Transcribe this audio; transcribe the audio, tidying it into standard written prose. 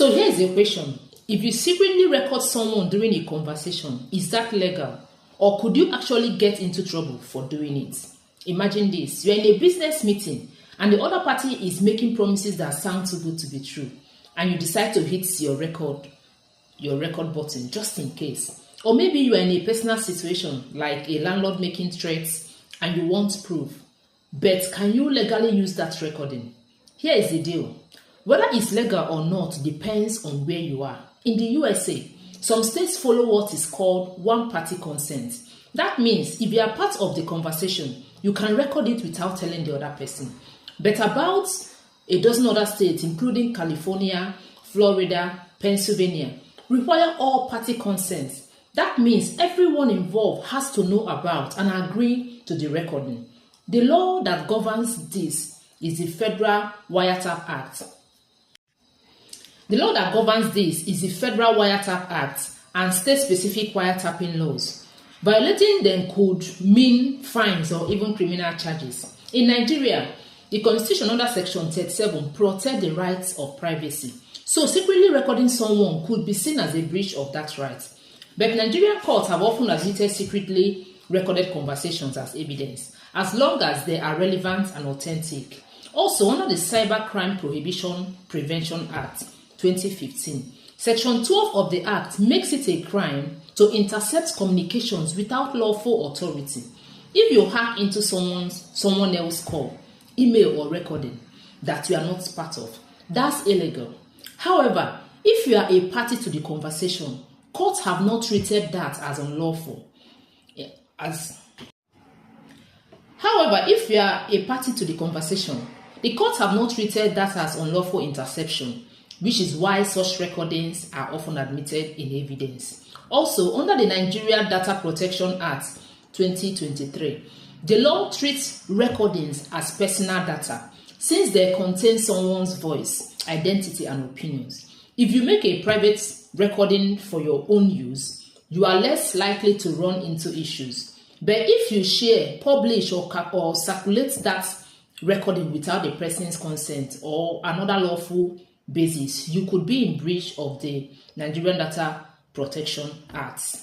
So here's the question. If you secretly record someone during a conversation, is that legal? Or could you actually get into trouble for doing it? Imagine this. You're in a business meeting and the other party is making promises that sound too good to be true. And you decide to hit your record button just in case. Or maybe you are in a personal situation like a landlord making threats and you want proof. But can you legally use that recording? Here is the deal. Whether it's legal or not depends on where you are. In the USA, some states follow what is called one-party consent. That means if you are part of the conversation, you can record it without telling the other person. But about a dozen other states, including California, Florida, Pennsylvania, require all-party consent. That means everyone involved has to know about and agree to the recording. The law that governs this is the Federal Wiretap Act. The law that governs this is the Federal Wiretap Act and state-specific wiretapping laws. Violating them could mean fines or even criminal charges. In Nigeria, the Constitution under Section 37 protects the rights of privacy. So secretly recording someone could be seen as a breach of that right. But Nigerian courts have often admitted secretly recorded conversations as evidence, as long as they are relevant and authentic. Also, under the Cybercrime Prohibition Prevention Act 2015, Section 12 of the Act makes it a crime to intercept communications without lawful authority. If you hack into someone else's call, email or recording that you are not part of, that's illegal. However, if you are a party to the conversation, courts have not treated that as unlawful. However, if you are a party to the conversation, the courts have not treated that as unlawful interception, which is why such recordings are often admitted in evidence. Also, under the Nigeria Data Protection Act 2023, the law treats recordings as personal data since they contain someone's voice, identity, and opinions. If you make a private recording for your own use, you are less likely to run into issues. But if you share, publish, or circulate that recording without the person's consent or another lawful basis, you could be in breach of the Nigerian Data Protection Act.